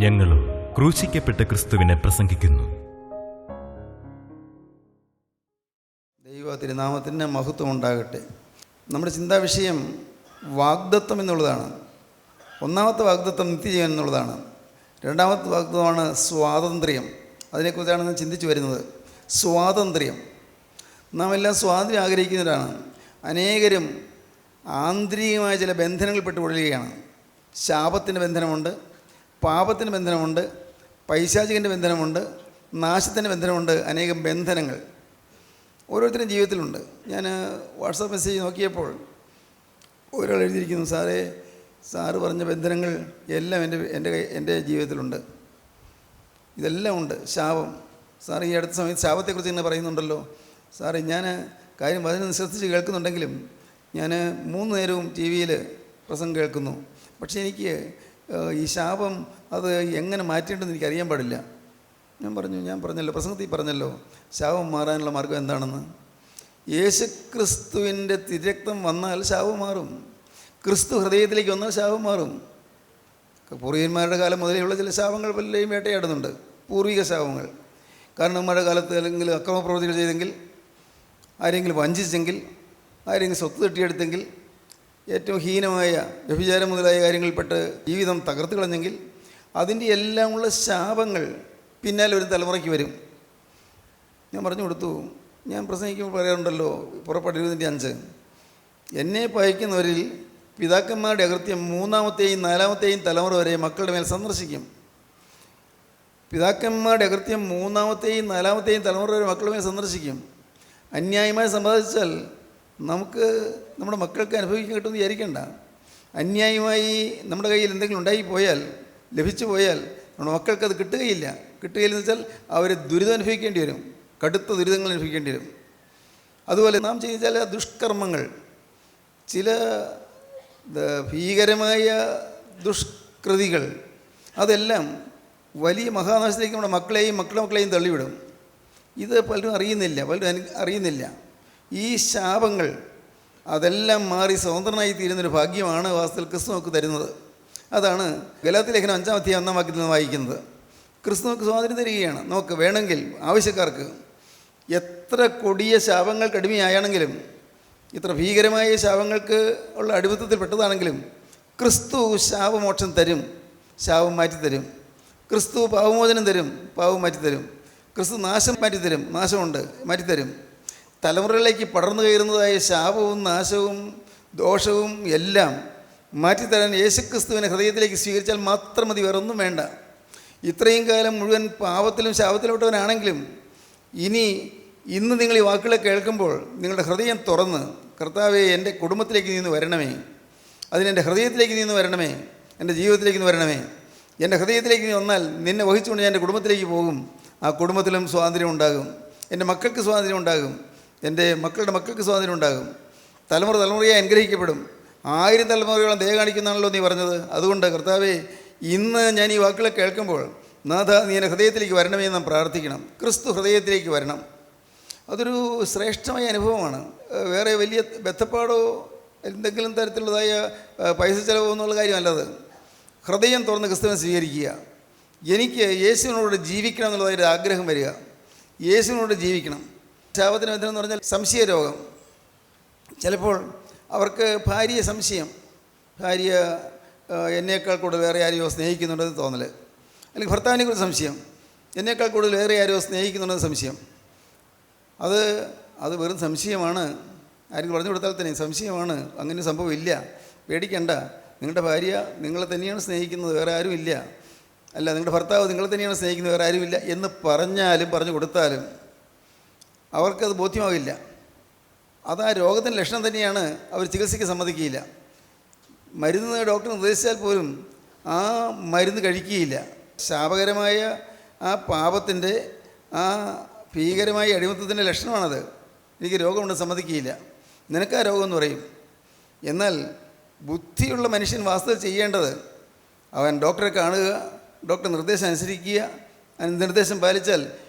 ഞങ്ങളും ക്രൂശിക്കപ്പെട്ട ക്രിസ്തുവിനെ പ്രസംഗിക്കുന്നു. ദൈവ തിരുനാമത്തിന് മഹത്വം ഉണ്ടാകട്ടെ. നമ്മുടെ ചിന്താവിഷയം വാഗ്ദത്തം എന്നുള്ളതാണ്. ഒന്നാമത്തെ വാഗ്ദത്തം നിത്യജീവൻ എന്നുള്ളതാണ്. രണ്ടാമത്തെ വാഗ്ദത്തമാണ് സ്വാതന്ത്ര്യം. അതിനെക്കുറിച്ചാണ് നാം ചിന്തിച്ചു വരുന്നത്. സ്വാതന്ത്ര്യം. നാം എല്ലാം സ്വാതന്ത്ര്യം ആഗ്രഹിക്കുന്നവരാണ്. അനേകരും ആന്തരികമായ ചില ബന്ധനങ്ങൾ പെട്ടുകൊള്ളുകയാണ്. ശാപത്തിൻ്റെ ബന്ധനമുണ്ട്, പാപത്തിൻ്റെ ബന്ധനമുണ്ട്, പൈശാചികൻ്റെ ബന്ധനമുണ്ട്, നാശത്തിൻ്റെ ബന്ധനമുണ്ട്. അനേകം ബന്ധനങ്ങൾ ഓരോരുത്തരും ജീവിതത്തിലുണ്ട്. ഞാൻ വാട്സാപ്പ് മെസ്സേജ് നോക്കിയപ്പോൾ ഒരാൾ എഴുതിയിരിക്കുന്നു, സാറ് പറഞ്ഞ ബന്ധനങ്ങൾ എല്ലാം എൻ്റെ ജീവിതത്തിലുണ്ട്, ഇതെല്ലാം ഉണ്ട്. ശാപം സാർ ഈ അടുത്ത സമയത്ത് ശാപത്തെക്കുറിച്ച് ഇങ്ങനെ പറയുന്നുണ്ടല്ലോ. സാറേ, ഞാൻ കാര്യം അതിന് ശ്രദ്ധിച്ച് കേൾക്കുന്നുണ്ടെങ്കിലും ഞാൻ 3 നേരവും ടി വിയിൽ പ്രസംഗം കേൾക്കുന്നു. പക്ഷേ എനിക്ക് ഈ ശാപം അത് എങ്ങനെ മാറ്റേണ്ടതെന്ന് എനിക്ക് അറിയാൻ പാടില്ല. ഞാൻ പറഞ്ഞല്ലോ, പ്രസംഗത്തിൽ പറഞ്ഞല്ലോ, ശാപം മാറാനുള്ള മാർഗം എന്താണെന്ന്. യേശുക്രിസ്തുവിൻ്റെ തിരക്തം വന്നാൽ ശാപം മാറും. ക്രിസ്തു ഹൃദയത്തിലേക്ക് വന്നാൽ ശാപം മാറും. പൂർവികന്മാരുടെ കാലം മുതലേയുള്ള ചില ശാപങ്ങൾ പലരെയും വേട്ടയാടുന്നുണ്ട്, പൂർവിക ശാപങ്ങൾ. കാരണം മഴക്കാലത്ത് അല്ലെങ്കിൽ അക്രമപ്രവൃത്തികൾ ചെയ്തെങ്കിൽ, ആരെങ്കിലും വഞ്ചിച്ചെങ്കിൽ, ആരെങ്കിലും സ്വത്ത് തട്ടിയെടുത്തെങ്കിൽ, ഏറ്റവും ഹീനമായ വ്യഭിചാരം മുതലായ കാര്യങ്ങളിൽപ്പെട്ട് ജീവിതം തകർത്ത് കളഞ്ഞെങ്കിൽ, അതിൻ്റെ എല്ലാം ഉള്ള ശാപങ്ങൾ പിന്നാലെ ഒരു തലമുറയ്ക്ക് വരും. ഞാൻ പറഞ്ഞു കൊടുത്തു. ഞാൻ പ്രസംഗിക്കുമ്പോൾ പറയാറുണ്ടല്ലോ, പുറപ്പാട് 20:5, എന്നെ പയക്കുന്നവരിൽ പിതാക്കന്മാരുടെ അകൃത്യം 3-ാമത്തെയും 4-ാമത്തെയും തലമുറ വരെ മക്കളുടെ മേൽ സന്ദർശിക്കും. പിതാക്കന്മാരുടെ അകൃത്യം 3-ാമത്തെയും 4-ാമത്തെയും തലമുറ വരെ മക്കളുടെ മേൽ സന്ദർശിക്കും. അന്യായമായി സമ്പാദിച്ചാൽ നമുക്ക് നമ്മുടെ മക്കൾക്ക് അനുഭവിക്കാൻ കിട്ടുമെന്ന് വിചാരിക്കേണ്ട. അന്യായമായി നമ്മുടെ കയ്യിൽ എന്തെങ്കിലും ഉണ്ടായിപ്പോയാൽ, ലഭിച്ചു പോയാൽ നമ്മുടെ മക്കൾക്കത് കിട്ടുകയില്ലെന്ന് വെച്ചാൽ അവർ ദുരിതം അനുഭവിക്കേണ്ടി വരും, കടുത്ത ദുരിതങ്ങൾ അനുഭവിക്കേണ്ടി വരും. അതുപോലെ നാം ചെയ്യുന്ന ചില ദുഷ്കർമ്മങ്ങൾ, ചില ഭീകരമായ ദുഷ്കൃതികൾ, അതെല്ലാം വലിയ മഹാനാശത്തിലേക്ക് നമ്മുടെ മക്കളെയും തള്ളിവിടും. ഇത് പലരും അറിയുന്നില്ല. ഈ ശാപങ്ങൾ അതെല്ലാം മാറി സ്വതന്ത്രനായി തീരുന്നൊരു ഭാഗ്യമാണ് വാസ്തവത്തിൽ ക്രിസ്തു നമുക്ക് തരുന്നത്. അതാണ് ഗലാത്യ ലേഖനം 5-ാം അധ്യായം 1-ാം വാക്യത്തിൽ നിന്ന് വായിക്കുന്നത്. ക്രിസ്തു നമുക്ക് സ്വാതന്ത്ര്യം തരികയാണ്. നമുക്ക് വേണമെങ്കിൽ ആവശ്യക്കാർക്ക് എത്ര കൊടിയ ശാപങ്ങൾക്ക് അടിമയായാണെങ്കിലും, ഇത്ര ഭീകരമായ ശാപങ്ങൾക്ക് ഉള്ള അടിമത്തത്തിൽ പെട്ടതാണെങ്കിലും, ക്രിസ്തു ശാപമോക്ഷം തരും, ശാപം മാറ്റിത്തരും. ക്രിസ്തു പാപമോചനം തരും, പാപം മാറ്റിത്തരും. ക്രിസ്തു നാശം മാറ്റിത്തരും, നാശമുണ്ട് മാറ്റിത്തരും. തലമുറകളിലേക്ക് പടർന്നു കയറുന്നതായ ശാപവും നാശവും ദോഷവും എല്ലാം മാറ്റിത്തരാൻ യേശുക്രിസ്തുവിനെ ഹൃദയത്തിലേക്ക് സ്വീകരിച്ചാൽ മാത്രം മതി, വേറൊന്നും വേണ്ട. ഇത്രയും കാലം മുഴുവൻ പാപത്തിലും ശാപത്തിലോട്ടവനാണെങ്കിലും ഇന്ന് നിങ്ങൾ ഈ വാക്കുകളെ കേൾക്കുമ്പോൾ നിങ്ങളുടെ ഹൃദയം തുറന്ന്, കർത്താവേ, എൻ്റെ കുടുംബത്തിലേക്ക് നീ വരണമേ, അതിനെൻ്റെ ഹൃദയത്തിലേക്ക് നീ വരണമേ, എൻ്റെ ജീവിതത്തിലേക്ക് നീ വരണമേ. എൻ്റെ ഹൃദയത്തിലേക്ക് നീ വന്നാൽ നിന്നെ വഹിച്ചുകൊണ്ട് ഞാൻ എൻ്റെ കുടുംബത്തിലേക്ക് പോകും. ആ കുടുംബത്തിലും സ്വാതന്ത്ര്യം ഉണ്ടാകും, എൻ്റെ മക്കൾക്ക് സ്വാതന്ത്ര്യം ഉണ്ടാകും, എൻ്റെ മക്കളുടെ മക്കൾക്ക് സ്വാതന്ത്ര്യം ഉണ്ടാകും. തലമുറയായി അനുഗ്രഹിക്കപ്പെടും. 1000 തലമുറയോളം ദയ കാണിക്കുന്നതാണല്ലോ നീ പറഞ്ഞത്. അതുകൊണ്ട് കർത്താവേ, ഇന്ന് ഞാൻ ഈ വാക്കുകളെ കേൾക്കുമ്പോൾ നാഥ, നീ എൻ്റെ ഹൃദയത്തിലേക്ക് വരണമേ എന്ന് നാം പ്രാർത്ഥിക്കണം. ക്രിസ്തു ഹൃദയത്തിലേക്ക് വരണം. അതൊരു ശ്രേഷ്ഠമായ അനുഭവമാണ്. വേറെ വലിയ ബന്ധപ്പാടോ എന്തെങ്കിലും തരത്തിലുള്ളതായ പൈസ ചിലവോ എന്നുള്ള കാര്യമല്ലത്. ഹൃദയം തുറന്ന് ക്രിസ്തുവിനെ സ്വീകരിക്കുക. എനിക്ക് യേശുവിനോട് ജീവിക്കണം എന്നുള്ളതായൊരു ആഗ്രഹം വരിക. യേശുവിനോട് ജീവിക്കണം. ശാപത്തിന് ബന്ധമെന്ന് പറഞ്ഞാൽ സംശയരോഗം. ചിലപ്പോൾ അവർക്ക് ഭാര്യയെ സംശയം, ഭാര്യ എന്നേക്കാൾ കൂടുതൽ വേറെ ആരെയോ സ്നേഹിക്കുന്നുണ്ടെന്ന് തോന്നൽ, അല്ലെങ്കിൽ ഭർത്താവിനെ കുറിച്ച് സംശയം, എന്നേക്കാൾ കൂടുതൽ വേറെ ആരെയോ സ്നേഹിക്കുന്നുണ്ടെന്ന് സംശയം. അത് വെറും സംശയമാണ്. ആരെങ്കിലും പറഞ്ഞു കൊടുത്താൽ തന്നെ സംശയമാണ്, അങ്ങനെ സംഭവം ഇല്ല, പേടിക്കണ്ട, നിങ്ങളുടെ ഭാര്യ നിങ്ങളെ തന്നെയാണ് സ്നേഹിക്കുന്നത്, വേറെ ആരും ഇല്ല, അല്ല നിങ്ങളുടെ ഭർത്താവ് നിങ്ങളെ തന്നെയാണ് സ്നേഹിക്കുന്നത്, വേറെ ആരുമില്ല എന്ന് പറഞ്ഞു കൊടുത്താലും അവർക്കത് ബോധ്യമാകില്ല. അത് ആ രോഗത്തിൻ്റെ ലക്ഷണം തന്നെയാണ്. അവർ ചികിത്സയ്ക്ക് സമ്മതിക്കുകയില്ല. മരുന്ന് ഡോക്ടർ നിർദ്ദേശിച്ചാൽ പോലും ആ മരുന്ന് കഴിക്കുകയില്ല. ശാപകരമായ ആ പാപത്തിൻ്റെ, ആ ഭീകരമായ അടിമത്തത്തിൻ്റെ ലക്ഷണമാണത്. എനിക്ക് രോഗമുണ്ട് സമ്മതിക്കുകയില്ല, നിനക്കാ രോഗമെന്ന് പറയും. എന്നാൽ ബുദ്ധിയുള്ള മനുഷ്യൻ വാസ്തവം ചെയ്യേണ്ടത് അവൻ ഡോക്ടറെ കാണുക, ഡോക്ടർ നിർദ്ദേശം അനുസരിക്കുക. നിർദ്ദേശം പാലിച്ചാൽ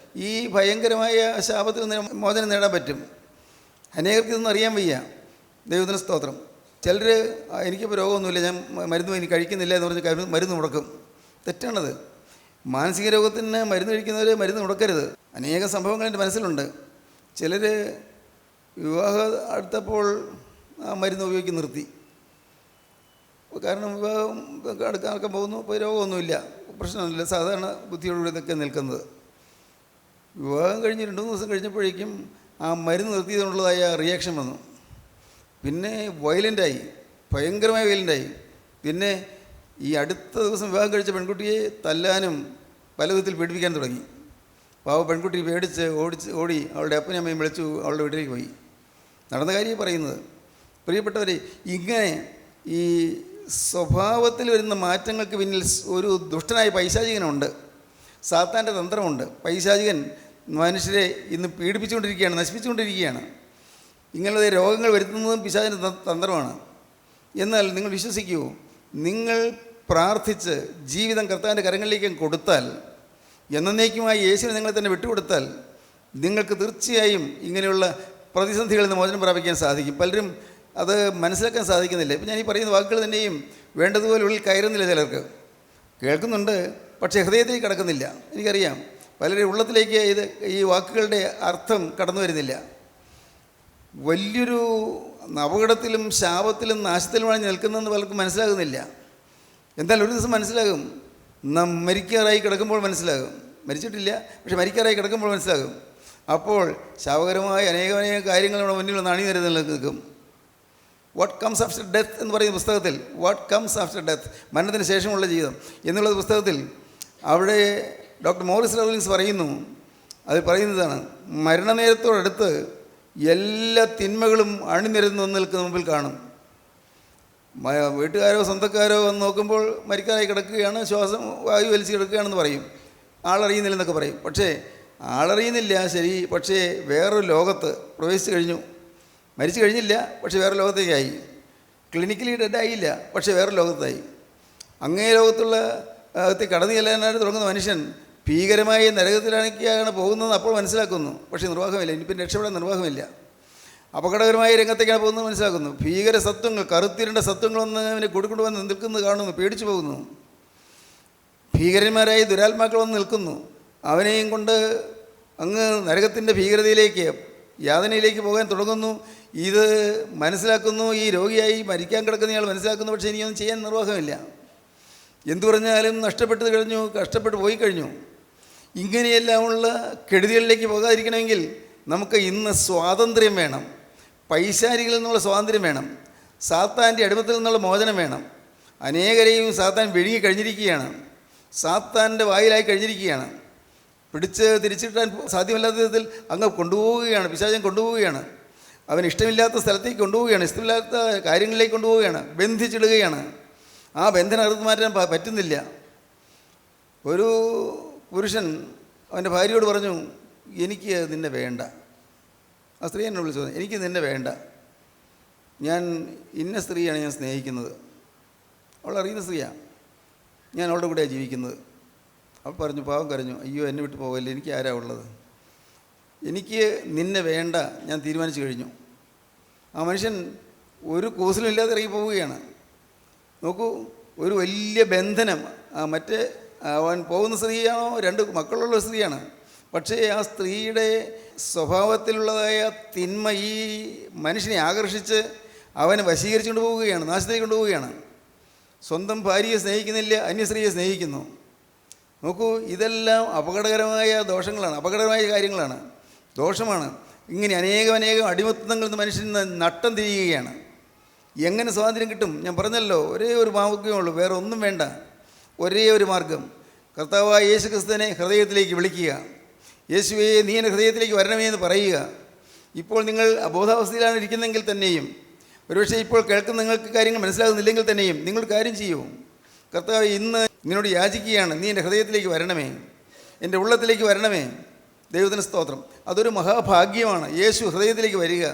ഈ ഭയങ്കരമായ ശാപത്തിൽ നിന്ന് മോചനം നേടാൻ പറ്റും. അനേകർക്ക് ഇതൊന്നും അറിയാൻ വയ്യ. ദൈവത്തിന് സ്തോത്രം. ചിലർ എനിക്കിപ്പോൾ രോഗമൊന്നുമില്ല, ഞാൻ മരുന്ന് ഇനി കഴിക്കുന്നില്ല എന്ന് പറഞ്ഞ് മരുന്ന് മുടക്കും. തെറ്റാണത്. മാനസിക രോഗത്തിന് മരുന്ന് കഴിക്കുന്നവർ മരുന്ന് മുടക്കരുത്. അനേക സംഭവങ്ങൾ എൻ്റെ മനസ്സിലുണ്ട്. ചിലർ വിവാഹം അടുത്തപ്പോൾ ആ മരുന്ന് ഉപയോഗിച്ച് നിർത്തി. കാരണം വിവാഹം അടുക്കാൻ പോകുന്നു, ഇപ്പോൾ രോഗമൊന്നുമില്ല, പ്രശ്നമൊന്നുമില്ല, സാധാരണ ബുദ്ധിയോടുകൂടി ഇതൊക്കെ നിൽക്കുന്നത്. വിവാഹം കഴിഞ്ഞ് 2-3 ദിവസം കഴിഞ്ഞപ്പോഴേക്കും ആ മരുന്ന് നിർത്തിയതുകൊണ്ടുള്ളതായ റിയാക്ഷൻ വന്നു. പിന്നെ വയലൻ്റായി, ഭയങ്കരമായ വയലൻ്റായി. പിന്നെ ഈ അടുത്ത ദിവസം വിവാഹം കഴിച്ച പെൺകുട്ടിയെ തല്ലാനും പല വിധത്തിൽ പീഡിപ്പിക്കാൻ തുടങ്ങി. പാവ പെൺകുട്ടി പേടിച്ച് ഓടി അവളുടെ അപ്പനും അമ്മയും വിളിച്ചു അവളുടെ വീട്ടിലേക്ക് പോയി. നടന്ന കാര്യം പറയുന്നത്. പ്രിയപ്പെട്ടവരെ, ഇങ്ങനെ ഈ സ്വഭാവത്തിൽ വരുന്ന മാറ്റങ്ങൾക്ക് പിന്നിൽ ഒരു ദുഷ്ടനായ പൈശാചികനുണ്ട്, സാത്താൻ്റെ തന്ത്രമുണ്ട്. പൈശാചികൻ മനുഷ്യരെ ഇന്ന് പീഡിപ്പിച്ചുകൊണ്ടിരിക്കുകയാണ്, നശിപ്പിച്ചുകൊണ്ടിരിക്കുകയാണ്. ഇങ്ങനെയുള്ള രോഗങ്ങൾ വരുത്തുന്നതും പിശാചിൻ്റെ തന്ത്രമാണ്. എന്നാൽ നിങ്ങൾ വിശ്വസിക്കൂ, നിങ്ങൾ പ്രാർത്ഥിച്ച് ജീവിതം കർത്താവിൻ്റെ കരങ്ങളിലേക്ക് കൊടുത്താൽ, എന്നേക്കുമായി യേശുവിനെ നിങ്ങളെ തന്നെ വിട്ടുകൊടുത്താൽ, നിങ്ങൾക്ക് തീർച്ചയായും ഇങ്ങനെയുള്ള പ്രതിസന്ധികളിൽ നിന്ന് മോചനം പ്രാപിക്കാൻ സാധിക്കും. പലരും അത് മനസ്സിലാക്കാൻ സാധിക്കുന്നില്ല. ഇപ്പം ഞാൻ ഈ പറയുന്ന വാക്കുകൾ തന്നെയും വേണ്ടതുപോലെ ഉള്ളിൽ കയറുന്നില്ല. ചിലർക്ക് കേൾക്കുന്നുണ്ട്, പക്ഷേ ഹൃദയത്തിലേക്ക് കടക്കുന്നില്ല. എനിക്കറിയാം, പലരുടെ ഉള്ളത്തിലേക്ക് ഈ വാക്കുകളുടെ അർത്ഥം കടന്നു വരുന്നില്ല. വലിയൊരു അപകടത്തിലും ശാപത്തിലും നാശത്തിലുമാണ് നിൽക്കുന്നതെന്ന് പലർക്കും മനസ്സിലാകുന്നില്ല. എന്തായാലും ഒരു ദിവസം മനസ്സിലാകും. നാം മരിക്കാറായി കിടക്കുമ്പോൾ മനസ്സിലാകും. മരിച്ചിട്ടില്ല, പക്ഷെ മരിക്കാറായി കിടക്കുമ്പോൾ മനസ്സിലാകും. അപ്പോൾ ശാപകരമായ അനേകം കാര്യങ്ങൾ നമ്മുടെ മുന്നിൽ നിന്ന് അണിനിരന്ന് നിൽക്കും. വാട്ട് കംസ് ആഫ്റ്റർ ഡെത്ത് എന്ന് പറയുന്ന പുസ്തകത്തിൽ, വാട്ട് കംസ് ആഫ്റ്റർ ഡെത്ത്, മരണത്തിന് ശേഷമുള്ള ജീവിതം എന്നുള്ള പുസ്തകത്തിൽ അവിടെ ഡോക്ടർ മോറിസ് റോളിൻസ് പറയുന്നു, അത് പറയുന്നതാണ്, മരണനേരത്തോടടുത്ത് എല്ലാ തിന്മകളും അണിനിരന്ന് നിൽക്കുന്ന മുമ്പിൽ കാണും. വീട്ടുകാരോ സ്വന്തക്കാരോ വന്ന് നോക്കുമ്പോൾ മരിക്കാറായി കിടക്കുകയാണ്, ശ്വാസം വായു വലിച്ച് കിടക്കുകയാണെന്ന് പറയും, ആളറിയുന്നില്ലെന്നൊക്കെ പറയും. പക്ഷേ ആളറിയുന്നില്ല, ശരി, പക്ഷേ വേറൊരു ലോകത്ത് പ്രവേശിച്ചു കഴിഞ്ഞു. മരിച്ചു കഴിഞ്ഞില്ല, പക്ഷേ വേറെ ലോകത്തേക്കായി. ക്ലിനിക്കലി ഡെഡായില്ല, പക്ഷേ വേറെ ലോകത്തായി. അങ്ങേ ലോകത്തുള്ള കടന്നു ചെല്ലാനായിട്ട് തുടങ്ങുന്ന മനുഷ്യൻ ഭീകരമായ നരകത്തിലേക്കാണ് പോകുന്നതെന്ന് അപ്പോൾ മനസ്സിലാക്കുന്നു. പക്ഷേ നിർവാഹമില്ല, ഇനി പിന്നെ രക്ഷപ്പെടാൻ നിർവാഹമില്ല. അപകടകരമായ രംഗത്തേക്കാണ് പോകുന്നത് മനസ്സിലാക്കുന്നു. ഭീകര സത്വങ്ങൾ, കറുത്തിരണ്ട സത്വങ്ങളൊന്ന് അവനെ കൂടിക്കൊണ്ടുവന്ന് നിൽക്കുന്നത് കാണുന്നു, പേടിച്ചു പോകുന്നു. ഭീകരന്മാരായി ദുരാത്മാക്കൾ വന്ന് നിൽക്കുന്നു. അവനെയും കൊണ്ട് അങ്ങ് നരകത്തിൻ്റെ ഭീകരതയിലേക്ക്, യാതനയിലേക്ക് പോകാൻ തുടങ്ങുന്നു. ഇത് മനസ്സിലാക്കുന്നു. ഈ രോഗിയായി മരിക്കാൻ കിടക്കുന്നയാൾ മനസ്സിലാക്കുന്നു. പക്ഷേ ഇനിയൊന്നും ചെയ്യാൻ നിർവാഹമില്ല. എന്തു പറഞ്ഞാലും നഷ്ടപ്പെട്ടു കഴിഞ്ഞു, കഷ്ടപ്പെട്ട് പോയി കഴിഞ്ഞു. ഇങ്ങനെയെല്ലാമുള്ള കെടുതികളിലേക്ക് പോകാതിരിക്കണമെങ്കിൽ നമുക്ക് ഇന്ന് സ്വാതന്ത്ര്യം വേണം. പൈശാചികളിൽ നിന്നുള്ള സ്വാതന്ത്ര്യം വേണം. സാത്താൻ്റെ അടിമത്തിൽ നിന്നുള്ള മോചനം വേണം. അനേകരെയും സാത്താൻ വിഴുങ്ങി കഴിഞ്ഞിരിക്കുകയാണ്. സാത്താൻ്റെ വായിലായി കഴിഞ്ഞിരിക്കുകയാണ്. പിടിച്ച് തിരിച്ചിട്ടാൻ സാധ്യമല്ലാത്ത വിധത്തിൽ അങ്ങ് കൊണ്ടുപോവുകയാണ്. പിശാചൻ കൊണ്ടുപോവുകയാണ്. അവന് ഇഷ്ടമില്ലാത്ത സ്ഥലത്തേക്ക് കൊണ്ടുപോവുകയാണ്. ഇഷ്ടമില്ലാത്ത കാര്യങ്ങളിലേക്ക് കൊണ്ടുപോവുകയാണ്. ബന്ധിച്ചിടുകയാണ്. ആ ബന്ധനം അറുത്ത് മാറ്റാൻ പറ്റുന്നില്ല. ഒരു പുരുഷൻ അവൻ്റെ ഭാര്യയോട് പറഞ്ഞു, എനിക്ക് നിന്നെ വേണ്ട. ആ സ്ത്രീ എന്നെ വിളിച്ചു പറഞ്ഞു, എനിക്ക് നിന്നെ വേണ്ട, ഞാൻ ഇന്ന സ്ത്രീയാണ് ഞാൻ സ്നേഹിക്കുന്നത്. അവൾ അറിയുന്ന സ്ത്രീയാണ്, ഞാൻ അവളുടെ കൂടെയാണ് ജീവിക്കുന്നത്. അവൾ പറഞ്ഞു, പാവം കരഞ്ഞു, അയ്യോ എന്നെ വിട്ട് പോകല്ലേ, എനിക്ക് ആരാ ഉള്ളത്, എനിക്ക് നിന്നെ വേണ്ട, ഞാൻ തീരുമാനിച്ചു കഴിഞ്ഞു. ആ മനുഷ്യൻ ഒരു കൂസലും ഇല്ലാതെ ഇറങ്ങി പോവുകയാണ്. നോക്കൂ, ഒരു വലിയ ബന്ധനം. മറ്റേ അവൻ പോകുന്ന സ്ത്രീയാണോ, 2 മക്കളുള്ള സ്ത്രീയാണ്. പക്ഷേ ആ സ്ത്രീയുടെ സ്വഭാവത്തിലുള്ളതായ തിന്മ ഈ മനുഷ്യനെ ആകർഷിച്ച് അവനെ വശീകരിച്ചുകൊണ്ട് പോവുകയാണ്, നാശത്തേക്ക് കൊണ്ടുപോവുകയാണ്. സ്വന്തം ഭാര്യയെ സ്നേഹിക്കുന്നില്ല, അന്യസ്ത്രീയെ സ്നേഹിക്കുന്നു. നോക്കൂ, ഇതെല്ലാം അപകടകരമായ ദോഷങ്ങളാണ്, അപകടകരമായ കാര്യങ്ങളാണ്, ദോഷമാണ്. ഇങ്ങനെ അനേകം അടിമത്തങ്ങളിൽ നിന്ന് മനുഷ്യന് നട്ടം തിരിയുകയാണ്. എങ്ങനെ സ്വാതന്ത്ര്യം കിട്ടും? ഞാൻ പറഞ്ഞല്ലോ, ഒരേ ഒരു മാർഗ്ഗമേ ഉള്ളൂ, വേറെ ഒന്നും വേണ്ട. ഒരേ ഒരു മാർഗം, കർത്താവായ യേശു ക്രിസ്തുവിനെ ഹൃദയത്തിലേക്ക് വിളിക്കുക. യേശുവേ, നീ എൻ്റെ ഹൃദയത്തിലേക്ക് വരണമേ എന്ന് പറയുക. ഇപ്പോൾ നിങ്ങൾ അബോധാവസ്ഥയിലാണ് ഇരിക്കുന്നതെങ്കിൽ തന്നെയും, ഒരുപക്ഷെ ഇപ്പോൾ കേൾക്കുന്ന നിങ്ങൾക്ക് കാര്യങ്ങൾ മനസ്സിലാകുന്നില്ലെങ്കിൽ തന്നെയും നിങ്ങൾ കാര്യം ചെയ്യൂ. കർത്താവ് ഇന്ന് നിന്നോട് യാചിക്കുകയാണ്, നീ എൻ്റെ ഹൃദയത്തിലേക്ക് വരണമേ, എൻ്റെ ഉള്ളത്തിലേക്ക് വരണമേ. ദൈവത്തിന് സ്തോത്രം. അതൊരു മഹാഭാഗ്യമാണ്, യേശു ഹൃദയത്തിലേക്ക് വരിക.